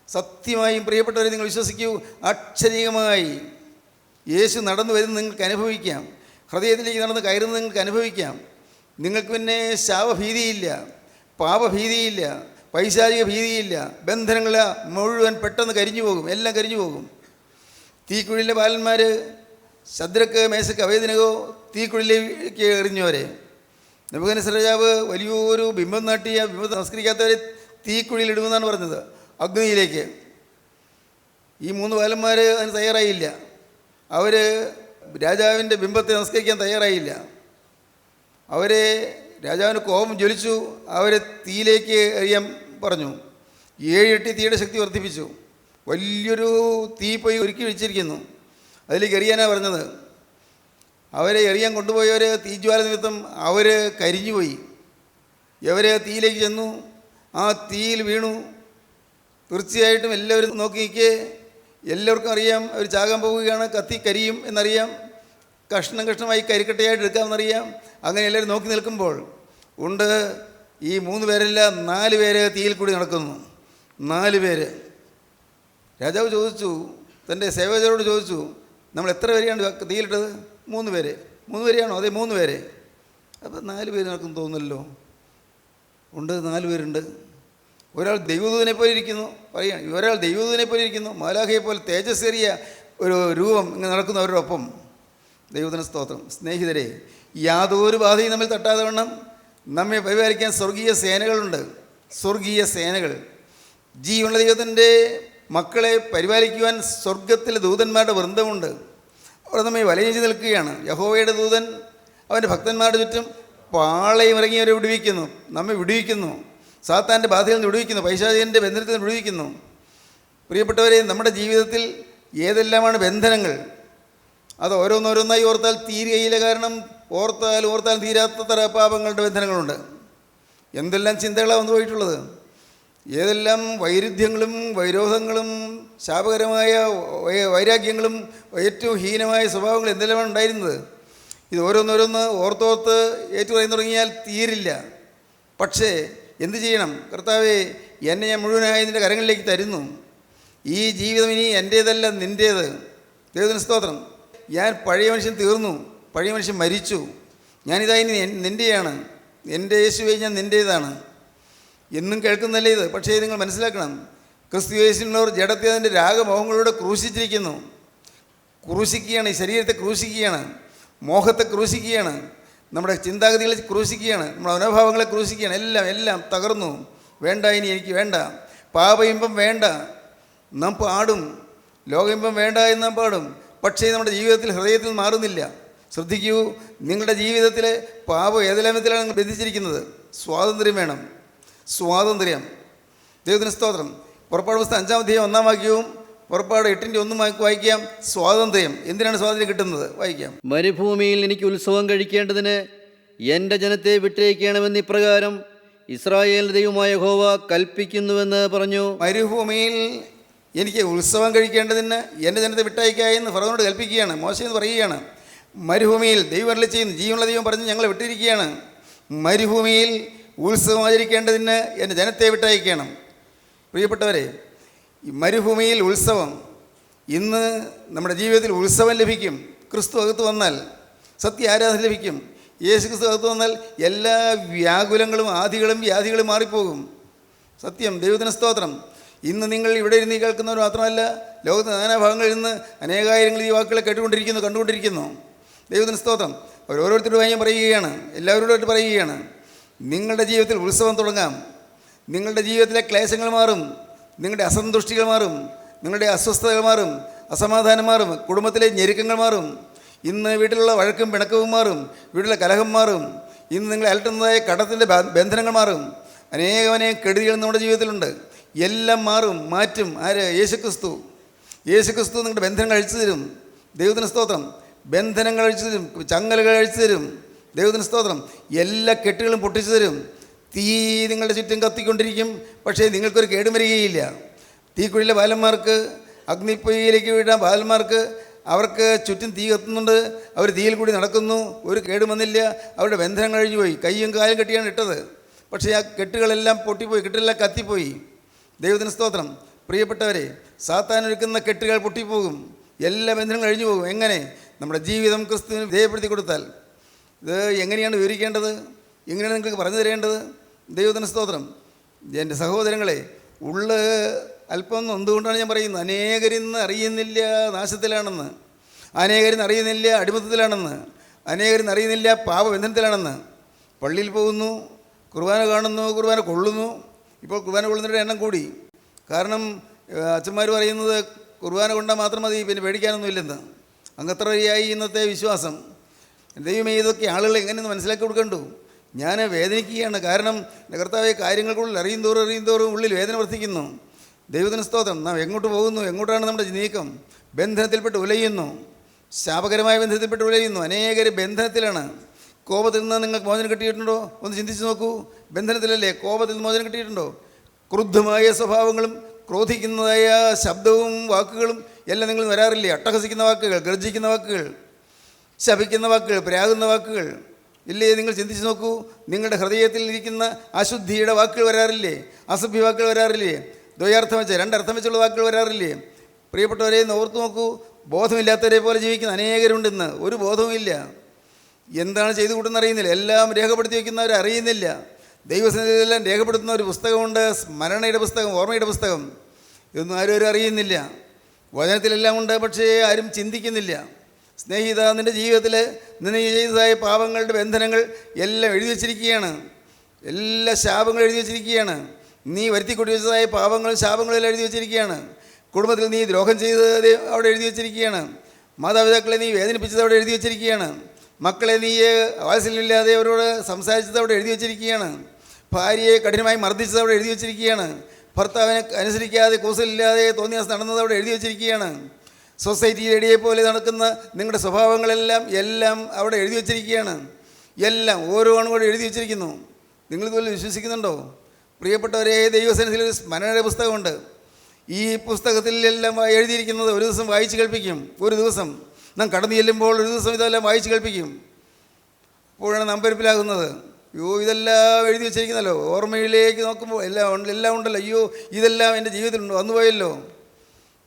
സത്യമായും പ്രിയപ്പെട്ടവരെ, നിങ്ങൾ വിശ്വസിക്കൂ, അക്ഷരീകമായി യേശു നടന്നു വരുന്നത് നിങ്ങൾക്ക് അനുഭവിക്കാം. ഹൃദയത്തിലേക്ക് നടന്ന് കയറുന്നത് നിങ്ങൾക്ക് അനുഭവിക്കാം. നിങ്ങൾക്ക് പിന്നെ ശാപഭീതിയില്ല, പാപഭീതിയില്ല, പൈശാചിക ഭീതിയില്ല. ബന്ധനങ്ങൾ മുഴുവൻ പെട്ടെന്ന് കരിഞ്ഞു പോകും, എല്ലാം കരിഞ്ഞു പോകും. തീക്കുഴിയിലെ ബാലന്മാർ ശദ്രക്ക്, മേശക്ക്, അവേദനകോ തീക്കുഴിലേക്ക് എറിഞ്ഞവരെ നെബൂഖദ്നേസർ രാജാവ് വലിയൊരു ബിംബം നാട്ടി ആ ബിംബത്തെ നമസ്കരിക്കാത്തവരെ തീക്കുഴിയിൽ ഇടുമെന്നാണ് പറഞ്ഞത്, അഗ്നിയിലേക്ക്. ഈ 3 ബാലന്മാർ അതിന് തയ്യാറായില്ല. അവർ രാജാവിൻ്റെ ബിംബത്തെ നമസ്കരിക്കാൻ തയ്യാറായില്ല. അവരെ രാജാവിന് കോപം ജ്വലിച്ചു. അവരെ തീയിലേക്ക് എറിയാൻ പറഞ്ഞു. 7 ഇരട്ടി തീയുടെ ശക്തി വർദ്ധിപ്പിച്ചു. വലിയൊരു തീ പോയി ഒരുക്കി വെച്ചിരിക്കുന്നു, അതിലേക്ക് എറിയാനാണ് പറഞ്ഞത്. അവരെ എറിയാൻ കൊണ്ടുപോയവർ തീജ്വാല നിമിത്തം അവർ കരിഞ്ഞുപോയി. ഇവർ തീയിലേക്ക് ചെന്നു, ആ തീയിൽ വീണു. തീർച്ചയായിട്ടും എല്ലാവരും നോക്കി നിൽക്കേ, എല്ലാവർക്കും അറിയാം അവർ ചാകാൻ പോവുകയാണ്, കത്തി കരിയും എന്നറിയാം, കഷ്ണം കഷ്ണമായി കരിക്കട്ടയായിട്ട് എടുക്കാമെന്നറിയാം. അങ്ങനെ എല്ലാവരും നോക്കി നിൽക്കുമ്പോൾ ഉണ്ട് ഈ 3 പേരല്ല 4 പേര് തീയിൽ കൂടി നടക്കുന്നു. 4 പേര്. രാജാവ് ചോദിച്ചു, തൻ്റെ സേവകരോട് ചോദിച്ചു, നമ്മൾ എത്ര പേരെയാണ് തീയിലിട്ടത്? 3 പേര്. 3 പേരെയാണോ? അതെ, 3 പേര്. അപ്പോൾ 4 പേര് നടക്കുന്നു തോന്നുന്നല്ലോ. ഉണ്ട്, 4 പേരുണ്ട്. ഒരാൾ ദൈവദൂതനെ പോലെ ഇരിക്കുന്നു, പറയുകയാണ്. ഒരാൾ ദൈവദൂതനെ പോലെ ഇരിക്കുന്നു, മാലാഖയെ പോലെ തേജസ്സേറിയ ഒരു രൂപം ഇങ്ങനെ നടക്കുന്നു അവരോടൊപ്പം. ദൈവത്തിന് സ്തോത്രം. സ്നേഹിതരെ, യാതൊരു ബാധയും നമ്മിൽ തട്ടാതെ വണ്ണം നമ്മെ പരിപാലിക്കാൻ സ്വർഗീയ സേനകളുണ്ട്. സ്വർഗീയ സേനകൾ. ജീവനുള്ള ദൈവത്തിൻ്റെ മക്കളെ പരിപാലിക്കുവാൻ സ്വർഗത്തിലെ ദൂതന്മാരുടെ വൃന്ദമുണ്ട്. അവർ നമ്മെ വലയിച്ച് നിൽക്കുകയാണ്. യഹോവയുടെ ദൂതൻ അവൻ്റെ ഭക്തന്മാരുടെ ചുറ്റും പാളയം ഇറങ്ങി അവരെ വിടുവിക്കുന്നു, നമ്മെ വിടുവിക്കുന്നു. സാത്താൻ്റെ ബാധയിൽ നിന്ന് വിടുവിക്കുന്നു, പൈശാചികൻ്റെ ബന്ധനത്തിൽ നിന്ന് വിടുവിക്കുന്നു. പ്രിയപ്പെട്ടവരെ, നമ്മുടെ ജീവിതത്തിൽ ഏതെല്ലാമാണ് ബന്ധനങ്ങൾ? അത് ഓരോന്നോരോന്നായി ഓർത്താൽ തീരുകയില്ല. കാരണം ഓർത്താൽ തീരാത്ത തര പാപങ്ങളുടെ ബന്ധനങ്ങളുണ്ട്. എന്തെല്ലാം ചിന്തകളാണ് വന്നു പോയിട്ടുള്ളത്, ഏതെല്ലാം വൈരുദ്ധ്യങ്ങളും വൈരോധങ്ങളും ശാപകരമായ വൈരാഗ്യങ്ങളും ഏറ്റവും ഹീനമായ സ്വഭാവങ്ങൾ എന്തെല്ലാമാണ് ഉണ്ടായിരുന്നത്. ഇത് ഓരോന്നോരോന്ന് ഓർത്തോർത്ത് ഏറ്റുപറയാൻ തുടങ്ങിയാൽ തീരില്ല. പക്ഷേ എന്തു ചെയ്യണം? കർത്താവേ, എന്നെ ഞാൻ മുഴുവനായി നിൻ്റെ കരങ്ങളിലേക്ക് തരുന്നു. ഈ ജീവിതം ഇനി എൻ്റേതല്ല, നിൻ്റേത്. ദൈവത്തിന് സ്തോത്രം. ഞാൻ പഴയ മനുഷ്യൻ തീർന്നു, പഴയ മനുഷ്യൻ മരിച്ചു. ഞാനിതാ ഇനി നിൻ്റെയാണ്. എൻ്റെ യേശുവേ, ഞാൻ നിൻ്റേതാണ്. എന്നും കേൾക്കുന്നല്ലേ ഇത്. പക്ഷേ നിങ്ങൾ മനസ്സിലാക്കണം, ക്രിസ്തു യേശുവിനുള്ളവർ ജഡത്തെ അതിൻ്റെ രാഗമോഹങ്ങളോട് ക്രൂശിച്ചിരിക്കുന്നു. ക്രൂശിക്കുകയാണ്, ഈ ശരീരത്തെ ക്രൂശിക്കുകയാണ്, മോഹത്തെ ക്രൂശിക്കുകയാണ്, നമ്മുടെ ചിന്താഗതികളെ ക്രൂശിക്കുകയാണ്, നമ്മുടെ മനോഭാവങ്ങളെ ക്രൂശിക്കുകയാണ്. എല്ലാം തകർന്നു. വേണ്ട, ഇനി എനിക്ക് വേണ്ട. പാപയിമ്പം വേണ്ട, നാം പാടും. ലോകയിമ്പം വേണ്ട എന്ന് നാം പാടും. പക്ഷേ നമ്മുടെ ജീവിതത്തിൽ ഹൃദയത്തിൽ മാറുന്നില്ല. ശ്രദ്ധിക്കൂ, നിങ്ങളുടെ ജീവിതത്തിലെ പാപം ഏതെല്ലാം വിധത്തിലാണ് ബന്ധിച്ചിരിക്കുന്നത്. സ്വാതന്ത്ര്യം വേണം, സ്വാതന്ത്ര്യം. ദൈവത്തിന് സ്തോത്രം. പുറപ്പാട് പുസ്തകം 5-ാം അധ്യായം 1-ാം വാക്യവും പുറപ്പാട് 8-ന്റെ 1 വായിക്കാം. സ്വാതന്ത്ര്യം. എന്തിനാണ് സ്വാതന്ത്ര്യം കിട്ടുന്നത്? വായിക്കാം. മരുഭൂമിയിൽ എനിക്ക് ഉത്സവം കഴിക്കേണ്ടതിന് എൻ്റെ ജനത്തെ വിട്ടയക്കണമെന്ന് ഇപ്രകാരം ഇസ്രായേൽ ദൈവമായ യഹോവ കൽപ്പിക്കുന്നുവെന്ന് പറഞ്ഞു. മരുഭൂമിയിൽ എനിക്ക് ഉത്സവം കഴിക്കേണ്ടതിന് എൻ്റെ ജനത്തെ വിട്ടയക്കായി എന്ന് ഫറവോനോട് കൽപ്പിക്കുകയാണ്. മോശ എന്ന് പറയുകയാണ്, മരുഭൂമിയിൽ ദൈവം അരുളി ചെയ്യുന്നു, ജീവനുള്ള ദൈവം പറഞ്ഞ് ഞങ്ങളെ വിട്ടിരിക്കുകയാണ്. മരുഭൂമിയിൽ ഉത്സവം ആചരിക്കേണ്ടതിന് എൻ്റെ ജനത്തെ വിട്ടയക്കണം. പ്രിയപ്പെട്ടവരെ, ഈ മരുഭൂമിയിൽ ഉത്സവം. ഇന്ന് നമ്മുടെ ജീവിതത്തിൽ ഉത്സവം ലഭിക്കും. ക്രിസ്തു അകത്ത് വന്നാൽ സത്യ ആരാധന ലഭിക്കും. യേശു ക്രിസ്തു അകത്ത് വന്നാൽ എല്ലാ വ്യാകുലങ്ങളും ആദികളും വ്യാധികളും മാറിപ്പോകും. സത്യം. ദൈവത്തിന് സ്തോത്രം. ഇന്ന് നിങ്ങൾ ഇവിടെ ഇരുന്ന് കേൾക്കുന്നവർ മാത്രമല്ല, ലോകത്ത് നാനാഭാഗങ്ങളിൽ നിന്ന് അനേകായിരങ്ങൾ ഈ വാക്കുകളെ കണ്ടുകൊണ്ടിരിക്കുന്നു. ദൈവത്തിന് സ്തോത്രം. അവർ ഓരോരുത്തരുമായി ഞാൻ പറയുകയാണ്, എല്ലാവരോടായിട്ട് പറയുകയാണ്, നിങ്ങളുടെ ജീവിതത്തിൽ ഉത്സവം തുടങ്ങാം. നിങ്ങളുടെ ജീവിതത്തിലെ ക്ലേശങ്ങൾ മാറും, നിങ്ങളുടെ അസന്തുഷ്ടികൾ മാറും, നിങ്ങളുടെ അസ്വസ്ഥതകൾ മാറും, അസമാധാനം മാറും, കുടുംബത്തിലെ ഞെരുക്കങ്ങൾ മാറും. ഇന്ന് വീട്ടിലുള്ള വഴക്കും പിണക്കവും മാറും, വീട്ടിലെ കലഹം മാറും. ഇന്ന് നിങ്ങളെ അലട്ടുന്നതായ കടത്തിൻ്റെ ബന്ധനങ്ങൾ മാറും. അനേകം കെടുതികൾ നമ്മുടെ ജീവിതത്തിലുണ്ട്. എല്ലാം മാറ്റും. ആര്? യേശുക്രിസ്തു. യേശുക്രിസ്തു നിങ്ങളുടെ ബന്ധനങ്ങൾ അഴിച്ചു തരും. ദൈവത്തിന് സ്തോത്രം. ബന്ധനങ്ങൾ അഴിച്ചു തരും, ചങ്ങലകൾ അഴിച്ചു തരും. ദൈവത്തിന് സ്തോത്രം. എല്ലാ കെട്ടുകളും പൊട്ടിച്ചു തരും. തീ നിങ്ങളുടെ ചുറ്റും കത്തിക്കൊണ്ടിരിക്കും, പക്ഷേ നിങ്ങൾക്കൊരു കേടും വരികയില്ല. തീക്കുഴിയിലെ ബാലന്മാർക്ക്, അഗ്നിപ്പൊയ്യിലേക്ക് വീഴാൻ ബാലന്മാർക്ക്, അവർക്ക് ചുറ്റും തീ കത്തുന്നുണ്ട്. അവർ തീയിൽ കൂടി നടക്കുന്നു, ഒരു കേടും വന്നില്ല. അവരുടെ ബന്ധനം കഴിഞ്ഞു പോയി. കയ്യും കാലും കെട്ടിയാണ് ഇട്ടത്, പക്ഷേ ആ കെട്ടുകളെല്ലാം പൊട്ടിപ്പോയി, കെട്ടുകളെല്ലാം കത്തിപ്പോയി. ദൈവത്തിന് സ്തോത്രം. പ്രിയപ്പെട്ടവരെ, സാത്താനൊരുക്കുന്ന കെട്ടുകൾ പൊട്ടിപ്പോകും, എല്ലാ ബന്ധനങ്ങളും കഴിഞ്ഞു പോകും. എങ്ങനെ? നമ്മുടെ ജീവിതം ക്രിസ്തുവിന് വിധേയപ്പെടുത്തി കൊടുത്താൽ. ഇത് എങ്ങനെയാണ് വിവരിക്കേണ്ടത്? എങ്ങനെയാണ് നിങ്ങൾക്ക് പറഞ്ഞു തരേണ്ടത്? ദൈവത്തിന് സ്തോത്രം. എൻ്റെ സഹോദരങ്ങളെ, അല്പം എന്തുകൊണ്ടാണ് ഞാൻ പറയുന്നത്? അനേകരിന്ന് അറിയുന്നില്ല നാശത്തിലാണെന്ന്, അനേകരിന്ന് അറിയുന്നില്ല അടിമത്തത്തിലാണെന്ന്, അനേകരിന്ന് അറിയുന്നില്ല പാപബന്ധനത്തിലാണെന്ന്. പള്ളിയിൽ പോകുന്നു, കുർബാന കാണുന്നു, കുർബാന കൊള്ളുന്നു. ഇപ്പോൾ കുർബാന കൊള്ളുന്നവരുടെ എണ്ണം കൂടി. കാരണം അച്ഛന്മാർ പറയുന്നത് കുർബാന കൊണ്ടാൽ മാത്രം മതി, പിന്നെ പേടിക്കാനൊന്നുമില്ലെന്ന്. അങ്ങത്ര വഴിയായി ഇന്നത്തെ വിശ്വാസം. ദൈവമേ, ഇതൊക്കെ ആളുകൾ എങ്ങനെയെന്ന് മനസ്സിലാക്കി കൊടുക്കണ്ടു. ഞാൻ വേദനിക്കുകയാണ്. കാരണം കർത്താവെ, കാര്യങ്ങൾക്കുള്ളിൽ അറിയും തോറും ഉള്ളിൽ വേദന വർദ്ധിക്കുന്നു. ദൈവത്തിന് സ്തോത്രം. നാം എങ്ങോട്ട് പോകുന്നു? എങ്ങോട്ടാണ് നമ്മുടെ നീക്കം? ബന്ധനത്തിൽപ്പെട്ട് ഉലയുന്നു, ശാപകരമായ ബന്ധത്തിൽപ്പെട്ട് ഉലയുന്നു. അനേകർ ബന്ധനത്തിലാണ്. കോപത്തിൽ നിന്ന് നിങ്ങൾക്ക് മോചനം കിട്ടിയിട്ടുണ്ടോ? ഒന്ന് ചിന്തിച്ച് നോക്കൂ. ബന്ധനത്തിലല്ലേ? കോപത്തിൽ നിന്ന് മോചനം കിട്ടിയിട്ടുണ്ടോ? ക്രുദ്ധമായ സ്വഭാവങ്ങളും ക്രോധിക്കുന്നതായ ശബ്ദവും വാക്കുകളും എല്ലാം നിങ്ങൾ വരാറില്ലേ? അട്ടഹസിക്കുന്ന വാക്കുകൾ, ഗർജിക്കുന്ന വാക്കുകൾ, ശപിക്കുന്ന വാക്കുകൾ, പ്രാകുന്ന വാക്കുകൾ ഇല്ലേ? നിങ്ങൾ ചിന്തിച്ച് നോക്കൂ. നിങ്ങളുടെ ഹൃദയത്തിൽ ഇരിക്കുന്ന അശുദ്ധിയുടെ വാക്കുകൾ വരാറില്ലേ? അസഭ്യ വാക്കുകൾ വരാറില്ലേ? ദ്വയാർത്ഥം വെച്ച്, രണ്ടർത്ഥം വെച്ചുള്ള വാക്കുകൾ വരാറില്ലേ? പ്രിയപ്പെട്ടവരെ, ഒന്ന് ഓർത്ത് നോക്കൂ. ബോധമില്ലാത്തവരെ പോലെ ജീവിക്കുന്ന അനേകരുണ്ട് ഇന്ന്. ഒരു ബോധവുമില്ല. എന്താണ് ചെയ്തു കൂട്ടുന്ന അറിയുന്നില്ല. എല്ലാം രേഖപ്പെടുത്തി വയ്ക്കുന്നവർ അറിയുന്നില്ല. ദൈവസന്നിധിയിലെല്ലാം രേഖപ്പെടുത്തുന്ന ഒരു പുസ്തകമുണ്ട്, സ്മരണയുടെ പുസ്തകം, ഓർമ്മയുടെ പുസ്തകം. ഇതൊന്നും ആരും അറിയുന്നില്ല. വചനത്തിലെല്ലാം ഉണ്ട്, പക്ഷേ ആരും ചിന്തിക്കുന്നില്ല. സ്നേഹിത, നിൻ്റെ ജീവിതത്തിൽ നിന്നെ ചെയ്തതായ പാപങ്ങളുടെ ബന്ധനങ്ങൾ എല്ലാം എഴുതി വച്ചിരിക്കുകയാണ്. എല്ലാ ശാപങ്ങളും എഴുതി വച്ചിരിക്കുകയാണ്. നീ വരുത്തിക്കൊട്ടി വെച്ചതായ പാപങ്ങളും ശാപങ്ങളും എഴുതി വച്ചിരിക്കുകയാണ്. കുടുംബത്തിൽ നീ ദ്രോഹം ചെയ്തത് അവിടെ എഴുതി വച്ചിരിക്കുകയാണ്. മാതാപിതാക്കളെ നീ വേദനിപ്പിച്ചത് അവിടെ എഴുതി വച്ചിരിക്കുകയാണ്. മക്കളെ നീ വാത്സല്യമില്ലാതെ അവരോട് സംസാരിച്ചത് അവിടെ എഴുതി വച്ചിരിക്കുകയാണ്. ഭാര്യയെ കഠിനമായി മർദ്ദിച്ചത് അവിടെ എഴുതി വച്ചിരിക്കുകയാണ്. ഭർത്താവിനെ അനുസരിക്കാതെ കൂസലില്ലാതെ തോന്നിയ നടന്നത് അവിടെ എഴുതി വച്ചിരിക്കുകയാണ്. സൊസൈറ്റിയിൽ എടിയെ പോലെ നടക്കുന്ന നിങ്ങളുടെ സ്വഭാവങ്ങളെല്ലാം അവിടെ എഴുതി വച്ചിരിക്കുകയാണ്. എല്ലാം ഓരോ കൂടെ എഴുതി വച്ചിരിക്കുന്നു. നിങ്ങളിതുപോലെ വിശ്വസിക്കുന്നുണ്ടോ? പ്രിയപ്പെട്ടവരെ, ദൈവസന്നിധിയിൽ ഒരു സ്മരണയുടെ പുസ്തകമുണ്ട്. ഈ പുസ്തകത്തിൽ എല്ലാം എഴുതിയിരിക്കുന്നത് ഒരു ദിവസം വായിച്ച് കേൾപ്പിക്കും. ഒരു ദിവസം നാം കടന്നു ചെല്ലുമ്പോൾ ഒരു ദിവസം ഇതെല്ലാം വായിച്ച് കേൾപ്പിക്കും. അപ്പോഴാണ് നാം പരിപ്പിലാകുന്നത്. അയ്യോ, ഇതെല്ലാം എഴുതി വെച്ചിരിക്കുന്നല്ലോ. ഓർമ്മയിലേക്ക് നോക്കുമ്പോൾ എല്ലാം ഉണ്ടല്ലോ. അയ്യോ, ഇതെല്ലാം എൻ്റെ ജീവിതത്തിലുണ്ടോ? വന്നുപോയല്ലോ.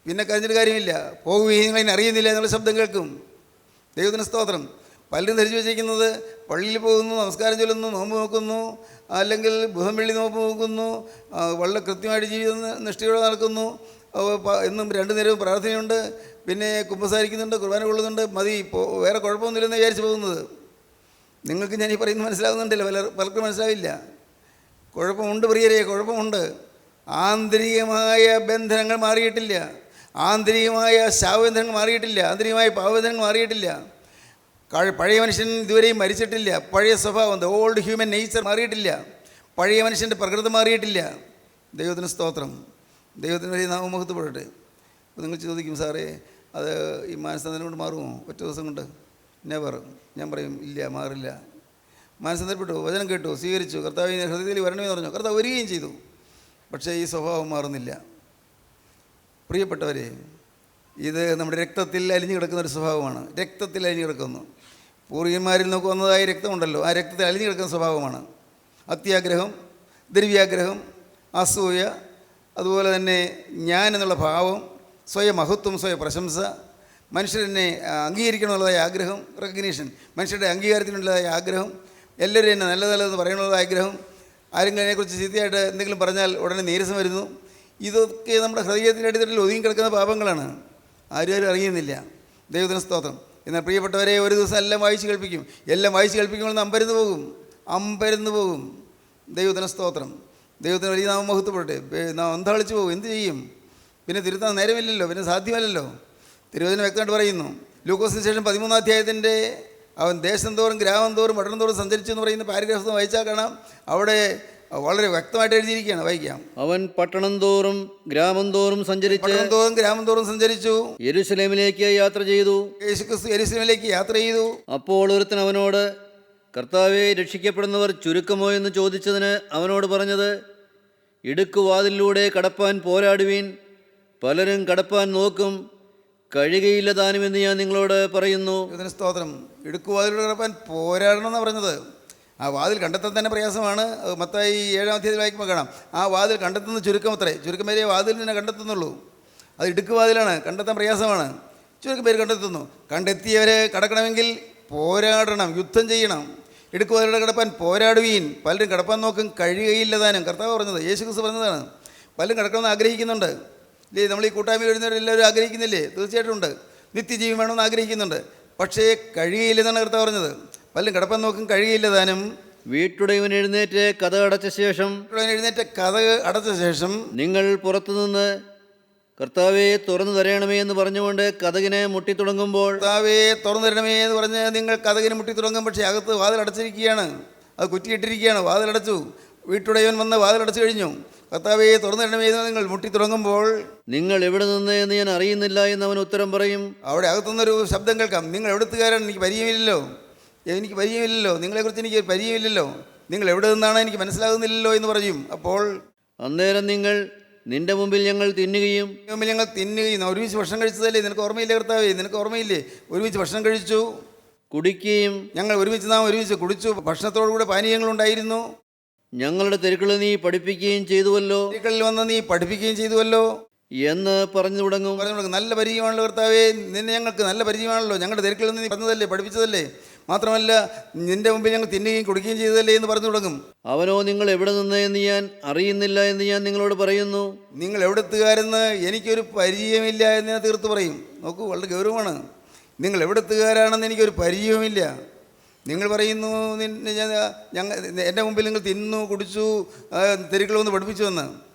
പിന്നെ കരഞ്ഞിട്ട് കാര്യമില്ല. പോകുകയും നിങ്ങളതിനെ അറിയുന്നില്ല എന്നുള്ള ശബ്ദം കേൾക്കും. ദൈവത്തിന് സ്തോത്രം. പലരും ധരിച്ചു വെച്ചിരിക്കുന്നത് പള്ളിയിൽ പോകുന്നു, നമസ്കാരം ചൊല്ലുന്നു, നോമ്പ് നോക്കുന്നു, അല്ലെങ്കിൽ ബുധം വെള്ളി നോമ്പ് നോക്കുന്നു, വളരെ കൃത്യമായിട്ട് ജീവിതം നിഷ്ഠയോടെ നടക്കുന്നു, എന്നും 2 നേരവും പ്രാർത്ഥനയുണ്ട്, പിന്നെ കുമ്പസാരിക്കുന്നുണ്ട്, കുർബാന കൊള്ളുന്നുണ്ട്, മതി, വേറെ കുഴപ്പമൊന്നുമില്ലെന്ന് വിചാരിച്ച് പോകുന്നത്. നിങ്ങൾക്ക് ഞാൻ ഈ പറയുന്നത് മനസ്സിലാകുന്നുണ്ടല്ലോ? പലർക്കും മനസ്സിലാവില്ല. കുഴപ്പമുണ്ട് പ്രിയരെ, കുഴപ്പമുണ്ട്. ആന്തരികമായ ബന്ധനങ്ങൾ മാറിയിട്ടില്ല. ആന്തരികമായ ശാപബന്ധനങ്ങൾ മാറിയിട്ടില്ല. ആന്തരികമായ പാപബന്ധനങ്ങൾ മാറിയിട്ടില്ല. പഴയ മനുഷ്യൻ ഇതുവരെയും മരിച്ചിട്ടില്ല. പഴയ സ്വഭാവം, ദ ഓൾഡ് ഹ്യൂമൻ നേച്ചർ മാറിയിട്ടില്ല. പഴയ മനുഷ്യൻ്റെ പ്രകൃതി മാറിയിട്ടില്ല. ദൈവത്തിന് സ്തോത്രം. ദൈവത്തിന് വലിയ നാമമഹത്വപ്പെടട്ടെ. അപ്പോൾ നിങ്ങൾ ചോദിക്കും, സാറേ, അത് ഈ മാനസാന്തരം കൊണ്ട് മാറുമോ? ഒറ്റ ദിവസം കൊണ്ട്? നെവർ. ഞാൻ പറയും, ഇല്ല, മാറില്ല. മാനസാന്തരപ്പെട്ടു, വചനം കേട്ടു, സ്വീകരിച്ചു, കർത്താവ് ഹൃദയത്തിൽ വരണമെന്ന് പറഞ്ഞു, കർത്താവ് വരികയും ചെയ്തു. പക്ഷേ ഈ സ്വഭാവം മാറുന്നില്ല. പ്രിയപ്പെട്ടവരെ, ഇത് നമ്മുടെ രക്തത്തിൽ അലിഞ്ഞു കിടക്കുന്നൊരു സ്വഭാവമാണ്. രക്തത്തിൽ അലിഞ്ഞു കിടക്കുന്നു. പൂർവികന്മാരിൽ നമുക്ക് വന്നതായ രക്തമുണ്ടല്ലോ, ആ രക്തത്തിൽ അലിഞ്ഞു കിടക്കുന്ന സ്വഭാവമാണ്. അത്യാഗ്രഹം, ദ്രവ്യാഗ്രഹം, അസൂയ, അതുപോലെ തന്നെ ഞാൻ എന്നുള്ള ഭാവം, സ്വയമഹത്വം, സ്വയ പ്രശംസ, മനുഷ്യരെന്നെ അംഗീകരിക്കണമെന്നുള്ളതായ ആഗ്രഹം, റെക്കഗ്നീഷൻ, മനുഷ്യരുടെ അംഗീകാരത്തിനുള്ളതായ ആഗ്രഹം, എല്ലാവരും എന്നെ നല്ലതെന്ന് പറയണമെന്നുള്ളതായ ആഗ്രഹം, ആരെങ്കിലും അതിനെക്കുറിച്ച് ചീത്തയായിട്ട് എന്തെങ്കിലും പറഞ്ഞാൽ ഉടനെ നീരസം വരുന്നു. ഇതൊക്കെ നമ്മുടെ ഹൃദയത്തിൻ്റെ അടിത്തട്ടിൽ ഒതുങ്ങി കിടക്കുന്ന പാപങ്ങളാണ്. ആരും അറിയുന്നില്ല. ദൈവത്തിന് സ്തോത്രം. എന്നാൽ പ്രിയപ്പെട്ടവരെ, ഒരു ദിവസം എല്ലാം വായിച്ച് കേൾപ്പിക്കും. എല്ലാം വായിച്ച് കേൾപ്പിക്കുമ്പോൾ അമ്പരന്ന് പോകും. ദൈവത്തിന് സ്തോത്രം. ദൈവത്തിന് വലിയ നാമം മഹത്വപ്പെടട്ടെ. നാം അന്താളിച്ച് പോകും. എന്ത് ചെയ്യും? പിന്നെ തിരുത്താൻ നേരമില്ലല്ലോ, പിന്നെ സാധ്യമല്ലല്ലോ. തിരുവചനം വ്യക്തമായിട്ട് പറയുന്നു. ലൂക്കോസിന് ശേഷം 13-ാം അധ്യായത്തിൻ്റെ അവൻ ദേശം തോറും ഗ്രാമം തോറും പട്ടണം തോറും സഞ്ചരിച്ചു എന്ന് പറയുന്ന പാരഗ്രാഫ് വായിച്ചാൽ കാണാം. അവിടെ വളരെ വ്യക്തമായിട്ട് എഴുതിയിരിക്കുകയാണ്. വായിക്കാം. അവൻ പട്ടണം തോറും ഗ്രാമം തോറും സഞ്ചരിച്ചു യെരൂശലേമിലേക്ക് യാത്ര ചെയ്തു. യേശുക്രിസ്തു യെരൂശലേമിലേക്ക് യാത്ര ചെയ്തു. അപ്പോൾ ഒരുത്തൻ അവനോട്, കർത്താവെ, രക്ഷിക്കപ്പെടുന്നവർ ചുരുക്കമോ എന്ന് ചോദിച്ചതിന് അവനോട് പറഞ്ഞത്, ഇടുക്കുവാതിലൂടെ കടപ്പാൻ പോരാടുവീൻ, പലരും കടപ്പാൻ നോക്കും, കഴിയുകയില്ല താനുമെന്ന് ഞാൻ നിങ്ങളോട് പറയുന്നു. ഇതിന് സ്തോത്രം. ഇടുക്കുവാതിലൂടെ കടപ്പാൻ പോരാടണമെന്നാണ് പറഞ്ഞത്. ആ വാതിൽ കണ്ടെത്താൻ തന്നെ പ്രയാസമാണ്. മത്തായി 7-ാം അധ്യായത്തിൽ വായിക്കുമ്പോൾ കാണാം. ആ വാതിൽ കണ്ടെത്തുന്ന ചുരുക്കം വരെ വാതിൽ തന്നെ കണ്ടെത്തുന്നുള്ളൂ. അത് ഇടുക്കുവാതിലാണ്, കണ്ടെത്താൻ പ്രയാസമാണ്. ചുരുക്കം പേര് കണ്ടെത്തുന്നു. കണ്ടെത്തിയവരെ കടക്കണമെങ്കിൽ പോരാടണം, യുദ്ധം ചെയ്യണം. ഇടുക്കുവാതിലൂടെ കടപ്പാൻ പോരാടുവീൻ, പലരും കടപ്പാൻ നോക്കും, കഴിയുകയില്ല താനും. കർത്താവ് പറഞ്ഞത്, യേശുക്രിസ്തു പറഞ്ഞതാണ്. പലരും കടക്കണമെന്ന് ആഗ്രഹിക്കുന്നുണ്ട് ഇല്ലേ? നമ്മൾ ഈ കൂട്ടായ്മയിൽ വരുന്നവരെല്ലാവരും ആഗ്രഹിക്കുന്നില്ലേ? തീർച്ചയായിട്ടും ഉണ്ട്. നിത്യജീവൻ വേണമെന്ന് ആഗ്രഹിക്കുന്നുണ്ട്. പക്ഷേ കഴിയുകയില്ലെന്നാണ് കർത്താവ് പറഞ്ഞത്. പലരും കടപ്പാൻ നോക്കും, കഴിയുകയില്ല താനും. വീട്ടുടയവൻ എഴുന്നേറ്റ് കഥ അടച്ച ശേഷം എഴുന്നേറ്റ് കഥ അടച്ച ശേഷം നിങ്ങൾ പുറത്തുനിന്ന് കർത്താവെ തുറന്നു തരണമേ എന്ന് പറഞ്ഞുകൊണ്ട് കതകിനെ മുട്ടിത്തുടങ്ങുമ്പോൾ കർത്താവേ തുറന്നു തരണമേ എന്ന് പറഞ്ഞ് നിങ്ങൾ കഥകിന് മുട്ടി തുടങ്ങും. പക്ഷേ അകത്ത് വാതിലടച്ചിരിക്കുകയാണ്, അത് കുറ്റിയിട്ടിരിക്കുകയാണ്, വാതിലടച്ചു. വീട്ടുടയവൻ വന്ന് വാതിലടച്ചു കഴിഞ്ഞു. കർത്താവേ തുറന്നു തരണമേ എന്ന് നിങ്ങൾ മുട്ടി തുടങ്ങുമ്പോൾ നിങ്ങൾ എവിടെ നിന്ന് എന്ന് ഞാൻ അറിയുന്നില്ല എന്ന് അവൻ ഉത്തരം പറയും. അവിടെ അകത്തുനിന്നൊരു ശബ്ദം കേൾക്കാം, നിങ്ങൾ എവിടുത്തുകാരാണ്, എനിക്ക് പരിചയമില്ലല്ലോ, നിങ്ങളെക്കുറിച്ച് എനിക്ക് പരിചയമില്ലല്ലോ, നിങ്ങൾ എവിടെ നിന്നാണ് എനിക്ക് മനസ്സിലാകുന്നില്ലല്ലോ എന്ന് പറയും. അപ്പോൾ അന്നേരം നിങ്ങൾ നിന്റെ മുമ്പിൽ ഞങ്ങൾ തിന്നുകയും ഒരുമിച്ച് ഭക്ഷണം കഴിച്ചതല്ലേ, നിനക്ക് ഓർമ്മയില്ലേ കർത്താവേ, നിനക്ക് ഓർമ്മയില്ലേ, ഒരുമിച്ച് ഭക്ഷണം കഴിച്ചു, കുടിക്കുകയും നാം ഒരുമിച്ച് കുടിച്ചു, ഭക്ഷണത്തോടുകൂടെ പാനീയങ്ങളുണ്ടായിരുന്നു, ഞങ്ങളുടെ തെരുക്കളിൽ നീ പഠിപ്പിക്കുകയും ചെയ്തുവല്ലോ, തെരുക്കളിൽ വന്ന് നീ പഠിപ്പിക്കുകയും ചെയ്തുവല്ലോ എന്ന് പറഞ്ഞു തുടങ്ങും. നല്ല പരിചയമാണല്ലോ കർത്താവേ, നിന്നെ ഞങ്ങൾക്ക് നല്ല പരിചയമാണല്ലോ, ഞങ്ങളുടെ തെരുക്കളിൽ നിന്ന് നീ പറഞ്ഞതല്ലേ, പഠിപ്പിച്ചതല്ലേ, മാത്രമല്ല നിന്റെ മുമ്പിൽ ഞങ്ങൾ തിന്നുകയും കുടിക്കുകയും ചെയ്തതല്ലേ എന്ന് പറഞ്ഞു തുടങ്ങും. അവനോ നിങ്ങൾ എവിടെ നിന്ന് എന്ന് ഞാൻ അറിയുന്നില്ല എന്ന് ഞാൻ നിങ്ങളോട് പറയുന്നു. നിങ്ങൾ എവിടെത്തുകാരെന്ന് എനിക്കൊരു പരിചയമില്ല എന്ന് ഞാൻ തീർത്ത് പറയും. നോക്കൂ, വളരെ ഗൗരവമാണ്. നിങ്ങൾ എവിടെത്തുകാരാണെന്ന് എനിക്കൊരു പരിചയവുമില്ല. നിങ്ങൾ പറയുന്നു എൻ്റെ മുമ്പിൽ നിങ്ങൾ തിന്നു കുടിച്ചു തെരുക്കൾ വന്ന് പഠിപ്പിച്ചു എന്ന്.